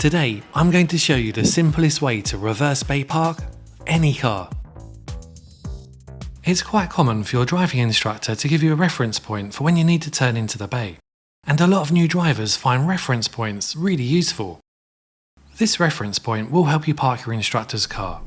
Today, I'm going to show you the simplest way to reverse bay park any car. It's quite common for your driving instructor to give you a reference point for when you need to turn into the bay, and a lot of new drivers find reference points really useful. This reference point will help you park your instructor's car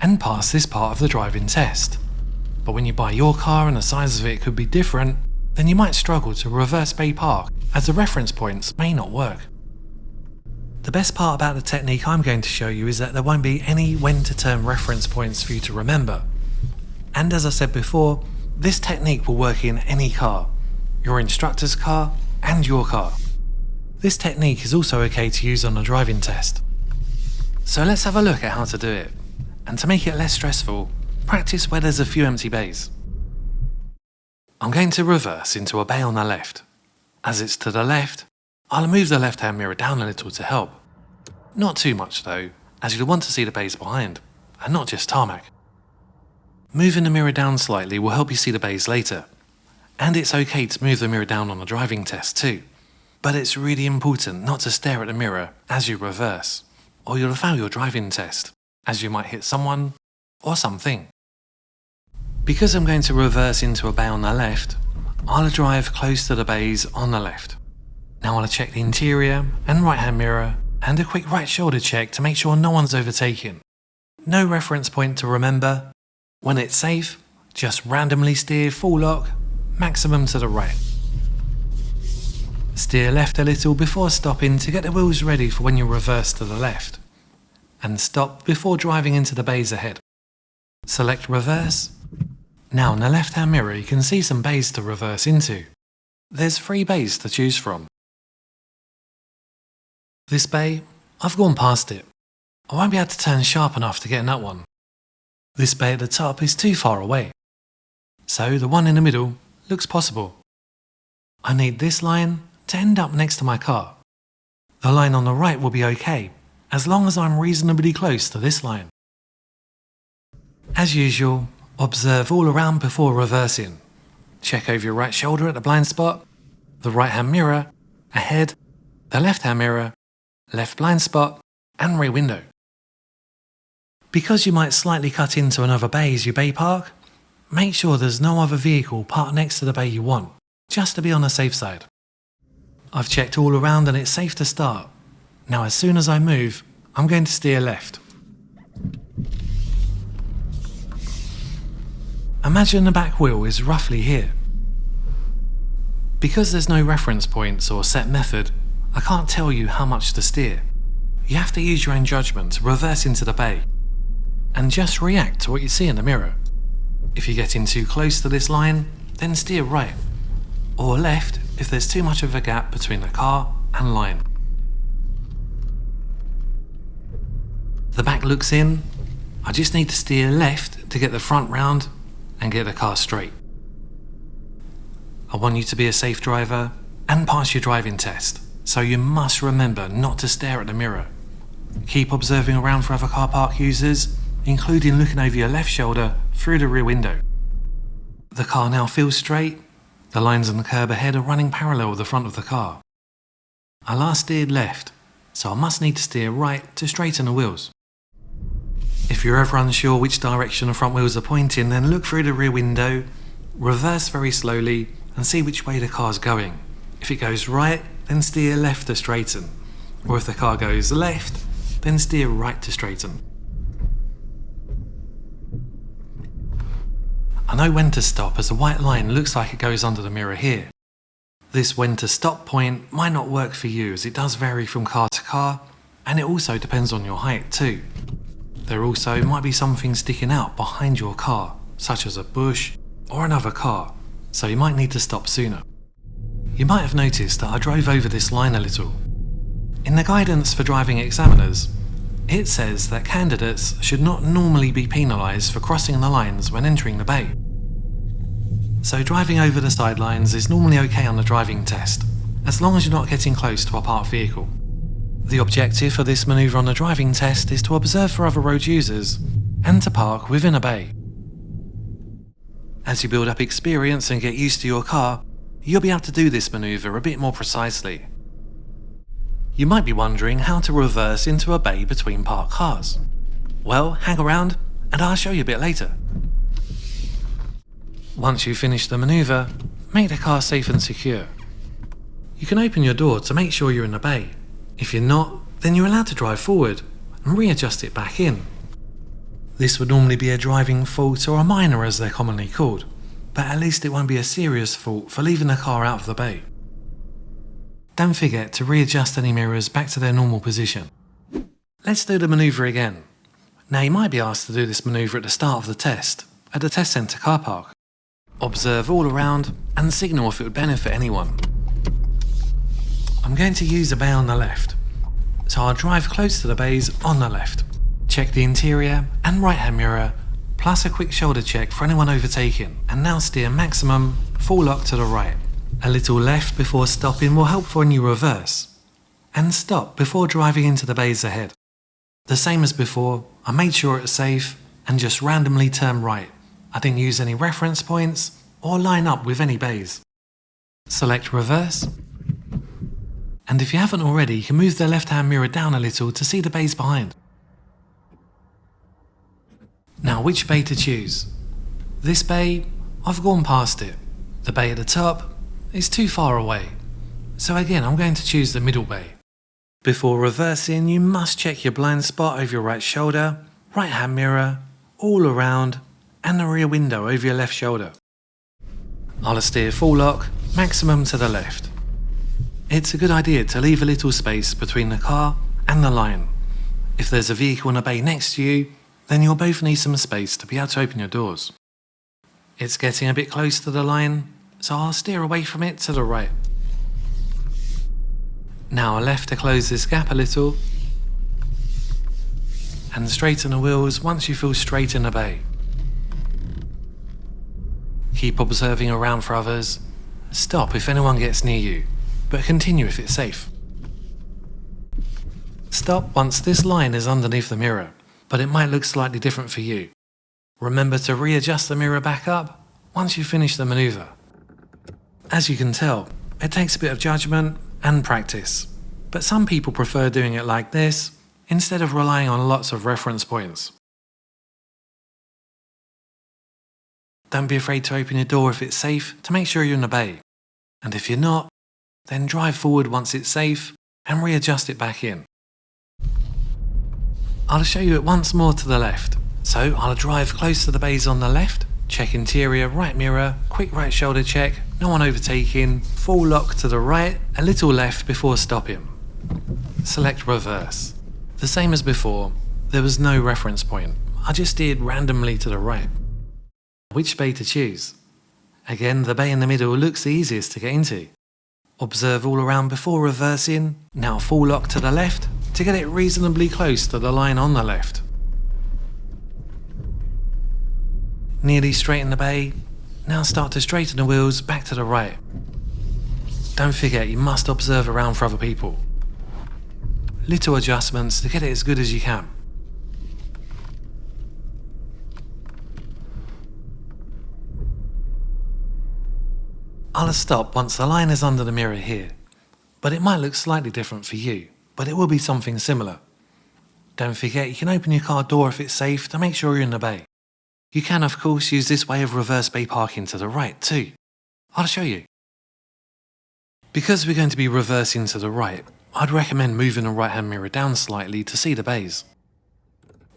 and pass this part of the driving test. But when you buy your car and the size of it could be different, then you might struggle to reverse bay park as the reference points may not work. The best part about the technique I'm going to show you is that there won't be any when to turn reference points for you to remember. And as I said before, this technique will work in any car, your instructor's car and your car. This technique is also okay to use on a driving test. So let's have a look at how to do it. And to make it less stressful, practice where there's a few empty bays. I'm going to reverse into a bay on the left. As it's to the left, I'll move the left-hand mirror down a little to help. Not too much though, as you'll want to see the bays behind, and not just tarmac. Moving the mirror down slightly will help you see the bays later. And it's okay to move the mirror down on a driving test too. But it's really important not to stare at the mirror as you reverse, or you'll fail your driving test, as you might hit someone or something. Because I'm going to reverse into a bay on the left, I'll drive close to the bays on the left. Now I'll check the interior and right-hand mirror and a quick right shoulder check to make sure no one's overtaken. No reference point to remember. When it's safe, just randomly steer full lock, maximum to the right. Steer left a little before stopping to get the wheels ready for when you reverse to the left. And stop before driving into the bays ahead. Select reverse. Now in the left-hand mirror you can see some bays to reverse into. There's 3 bays to choose from. This bay, I've gone past it. I won't be able to turn sharp enough to get in that one. This bay at the top is too far away. So the one in the middle looks possible. I need this line to end up next to my car. The line on the right will be okay, as long as I'm reasonably close to this line. As usual, observe all around before reversing. Check over your right shoulder at the blind spot, the right-hand mirror, ahead, the left-hand mirror, left blind spot, and rear window. Because you might slightly cut into another bay as you bay park, make sure there's no other vehicle parked next to the bay you want, just to be on the safe side. I've checked all around and it's safe to start. Now as soon as I move, I'm going to steer left. Imagine the back wheel is roughly here. Because there's no reference points or set method, I can't tell you how much to steer. You have to use your own judgment to reverse into the bay, and just react to what you see in the mirror. If you're getting too close to this line, then steer right, or left if there's too much of a gap between the car and line. The back looks in, I just need to steer left to get the front round and get the car straight. I want you to be a safe driver and pass your driving test, so you must remember not to stare at the mirror. Keep observing around for other car park users, including looking over your left shoulder through the rear window. The car now feels straight, the lines on the curb ahead are running parallel with the front of the car. I last steered left, so I must need to steer right to straighten the wheels. If you're ever unsure which direction the front wheels are pointing, then look through the rear window, reverse very slowly and see which way the car's going. If it goes right, then steer left to straighten. Or if the car goes left, then steer right to straighten. I know when to stop as the white line looks like it goes under the mirror here. This when to stop point might not work for you as it does vary from car to car, and it also depends on your height too. There also might be something sticking out behind your car, such as a bush or another car, so you might need to stop sooner. You might have noticed that I drove over this line a little. In the guidance for driving examiners, it says that candidates should not normally be penalised for crossing the lines when entering the bay. So driving over the sidelines is normally okay on the driving test, as long as you're not getting close to a parked vehicle. The objective for this manoeuvre on the driving test is to observe for other road users and to park within a bay. As you build up experience and get used to your car, you'll be able to do this manoeuvre a bit more precisely. You might be wondering how to reverse into a bay between parked cars. Well, hang around and I'll show you a bit later. Once you've finished the manoeuvre, make the car safe and secure. You can open your door to make sure you're in the bay. If you're not, then you're allowed to drive forward and readjust it back in. This would normally be a driving fault or a minor as they're commonly called, but at least it won't be a serious fault for leaving the car out of the bay. Don't forget to readjust any mirrors back to their normal position. Let's do the manoeuvre again. Now you might be asked to do this manoeuvre at the start of the test, at the test centre car park. Observe all around and signal if it would benefit anyone. I'm going to use a bay on the left, so I'll drive close to the bays on the left. Check the interior and right hand mirror, plus a quick shoulder check for anyone overtaking, and now steer maximum full lock to the right. A little left before stopping will help for when you reverse, and stop before driving into the bays ahead. The same as before, I made sure it's safe and just randomly turn right. I didn't use any reference points or line up with any bays. Select reverse, and if you haven't already, you can move the left hand mirror down a little to see the bays behind. Now which bay to choose? This bay, I've gone past it. The bay at the top is too far away, so again I'm going to choose the middle bay. Before reversing, you must check your blind spot over your right shoulder, right hand mirror, all around, and the rear window over your left shoulder. I'll steer full lock, maximum to the left. It's a good idea to leave a little space between the car and the line. If there's a vehicle in a bay next to you, then you'll both need some space to be able to open your doors. It's getting a bit close to the line, so I'll steer away from it to the right. Now a left to close this gap a little, and straighten the wheels once you feel straight in the bay. Keep observing around for others. Stop if anyone gets near you, but continue if it's safe. Stop once this line is underneath the mirror, but it might look slightly different for you. Remember to readjust the mirror back up once you finish the manoeuvre. As you can tell, it takes a bit of judgment and practice, but some people prefer doing it like this instead of relying on lots of reference points. Don't be afraid to open your door if it's safe to make sure you're in the bay, and if you're not, then drive forward once it's safe and readjust it back in. I'll show you it once more to the left, so I'll drive close to the bays on the left, check interior, right mirror, quick right shoulder check, no one overtaking, full lock to the right, a little left before stopping. Select reverse. The same as before, there was no reference point, I just steered randomly to the right. Which bay to choose? Again, the bay in the middle looks the easiest to get into. Observe all around before reversing, now full lock to the left to get it reasonably close to the line on the left. Nearly straight in the bay, now start to straighten the wheels back to the right. Don't forget you must observe around for other people. Little adjustments to get it as good as you can. I'll stop once the line is under the mirror here, but it might look slightly different for you, but it will be something similar. Don't forget you can open your car door if it's safe to make sure you're in the bay. You can of course use this way of reverse bay parking to the right too. I'll show you. Because we're going to be reversing to the right, I'd recommend moving the right hand mirror down slightly to see the bays.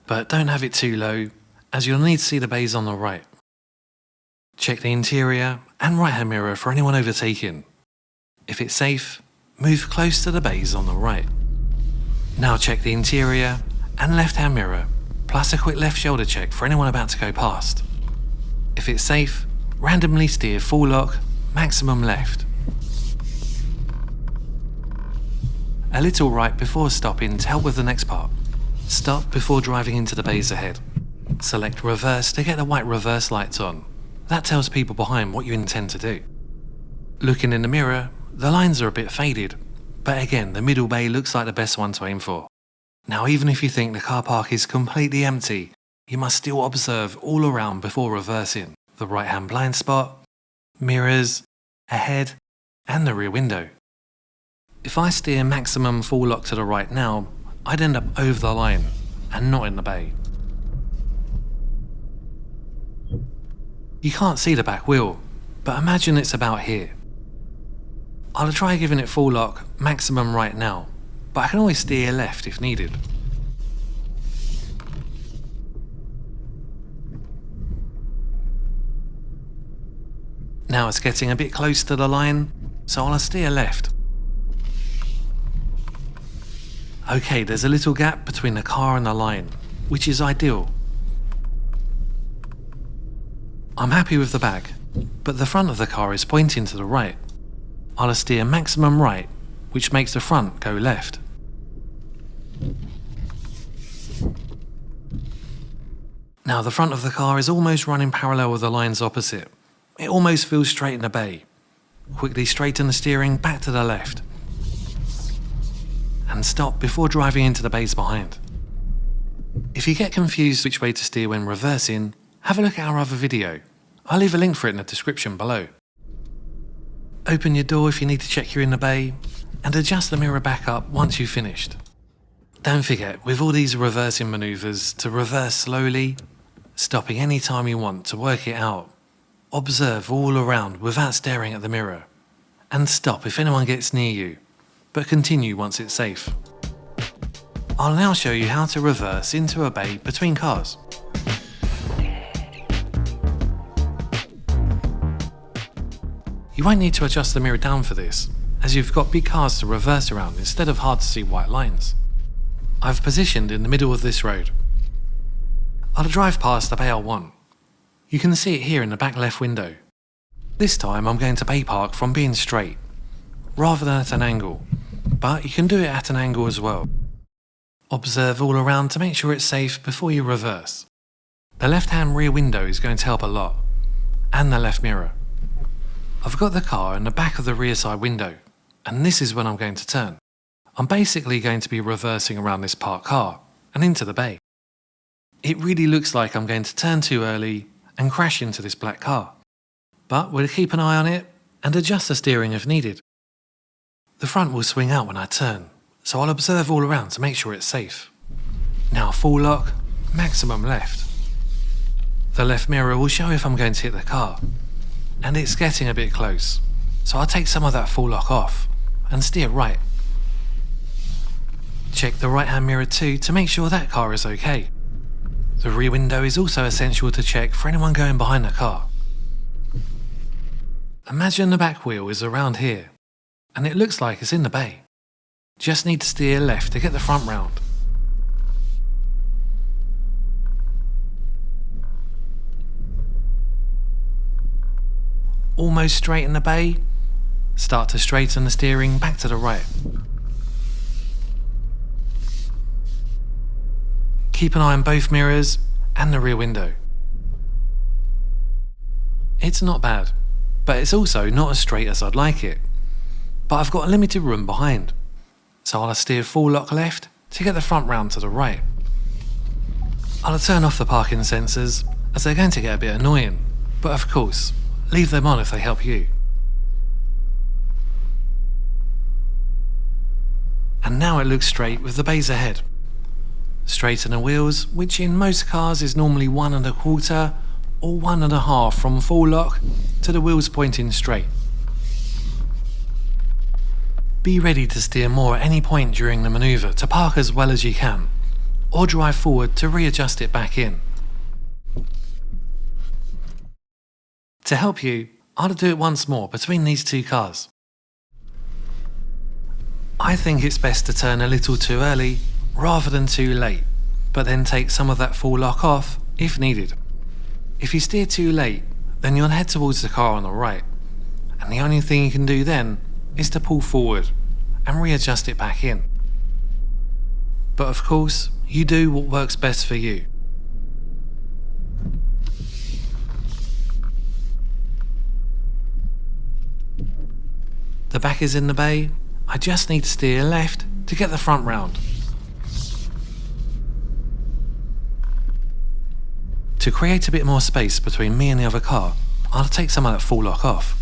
But don't have it too low, as you'll need to see the bays on the right. Check the interior and right hand mirror for anyone overtaking. If it's safe, move close to the bays on the right. Now check the interior and left hand mirror, plus a quick left shoulder check for anyone about to go past. If it's safe, randomly steer full lock, maximum left. A little right before stopping to help with the next part. Stop before driving into the bays ahead. Select reverse to get the white reverse lights on. That tells people behind what you intend to do. Looking in the mirror, the lines are a bit faded, but again the middle bay looks like the best one to aim for. Now even if you think the car park is completely empty, you must still observe all around before reversing. The right hand blind spot, mirrors, ahead, and the rear window. If I steer maximum full lock to the right now, I'd end up over the line and not in the bay. You can't see the back wheel, but imagine it's about here. I'll try giving it full lock maximum right now, but I can always steer left if needed. Now it's getting a bit close to the line, so I'll steer left. Okay, there's a little gap between the car and the line, which is ideal. I'm happy with the back, but the front of the car is pointing to the right. I'll steer maximum right, which makes the front go left. Now the front of the car is almost running parallel with the lines opposite. It almost feels straight in the bay. Quickly straighten the steering back to the left. And stop before driving into the bays behind. If you get confused which way to steer when reversing, have a look at our other video. I'll leave a link for it in the description below. Open your door if you need to check you're in the bay, and adjust the mirror back up once you've finished. Don't forget, with all these reversing manoeuvres, to reverse slowly, stopping any time you want to work it out. Observe all around without staring at the mirror, and stop if anyone gets near you, but continue once it's safe. I'll now show you how to reverse into a bay between cars. You won't need to adjust the mirror down for this, as you've got big cars to reverse around instead of hard to see white lines. I've positioned in the middle of this road. I'll drive past the bay I want. You can see it here in the back left window. This time I'm going to bay park from being straight, rather than at an angle, but you can do it at an angle as well. Observe all around to make sure it's safe before you reverse. The left-hand rear window is going to help a lot, and the left mirror. I've got the car in the back of the rear side window, and this is when I'm going to turn. I'm basically going to be reversing around this parked car and into the bay. It really looks like I'm going to turn too early and crash into this black car, but we'll keep an eye on it and adjust the steering if needed. The front will swing out when I turn, so I'll observe all around to make sure it's safe. Now full lock, maximum left. The left mirror will show if I'm going to hit the car, and it's getting a bit close, so I'll take some of that full lock off and steer right. Check the right hand mirror too to make sure that car is okay. The rear window is also essential to check for anyone going behind the car. Imagine the back wheel is around here, and it looks like it's in the bay. Just need to steer left to get the front round. Almost straight in the bay, start to straighten the steering back to the right. Keep an eye on both mirrors and the rear window. It's not bad, but it's also not as straight as I'd like it. But I've got a limited room behind, so I'll steer full lock left to get the front round to the right. I'll turn off the parking sensors as they're going to get a bit annoying, but of course, leave them on if they help you. And now it looks straight with the bays ahead. Straighten the wheels, which in most cars is normally 1 1/4 or 1 1/2 from full lock to the wheels pointing straight. Be ready to steer more at any point during the manoeuvre to park as well as you can, or drive forward to readjust it back in. To help you, I'll do it once more between these two cars. I think it's best to turn a little too early rather than too late, but then take some of that full lock off if needed. If you steer too late, then you'll head towards the car on the right, and the only thing you can do then is to pull forward and readjust it back in. But of course, you do what works best for you. The back is in the bay, I just need to steer left to get the front round. To create a bit more space between me and the other car, I'll take some of that full lock off.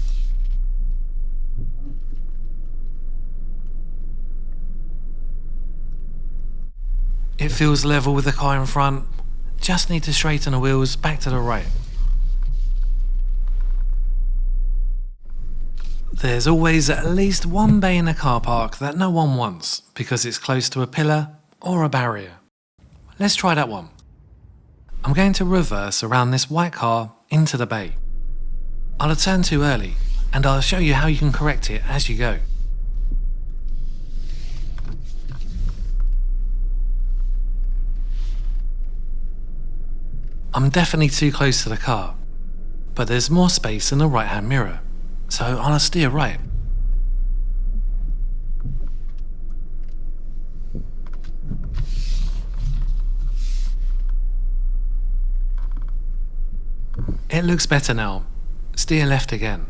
It feels level with the car in front. Just need to straighten the wheels back to the right. There's always at least one bay in a car park that no one wants because it's close to a pillar or a barrier. Let's try that one. I'm going to reverse around this white car into the bay. I'll have turned too early, and I'll show you how you can correct it as you go. I'm definitely too close to the car, but there's more space in the right-hand mirror, so I'll steer right. It looks better now. Steer left again.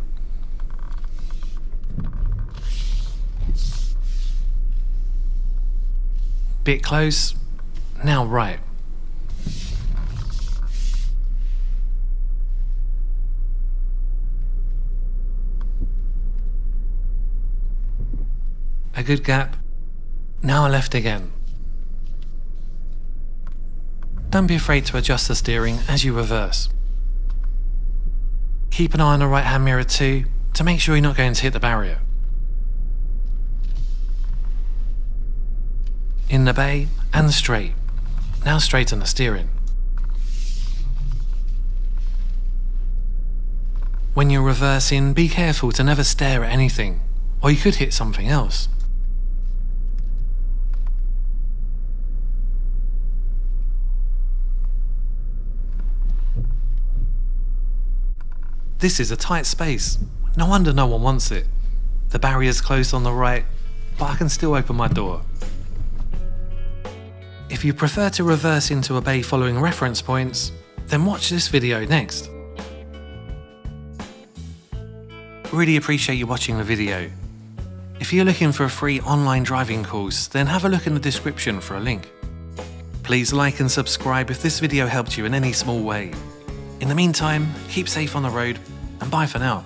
Bit close. Now right. A good gap. Now left again. Don't be afraid to adjust the steering as you reverse. Keep an eye on the right-hand mirror too, to make sure you're not going to hit the barrier. In the bay and straight. Now straighten the steering. When you're reversing, be careful to never stare at anything, or you could hit something else. This is a tight space. No wonder no one wants it. The barrier's closed on the right, but I can still open my door. If you prefer to reverse into a bay following reference points, then watch this video next. Really appreciate you watching the video. If you're looking for a free online driving course, then have a look in the description for a link. Please like and subscribe if this video helped you in any small way. In the meantime, keep safe on the road, and bye for now.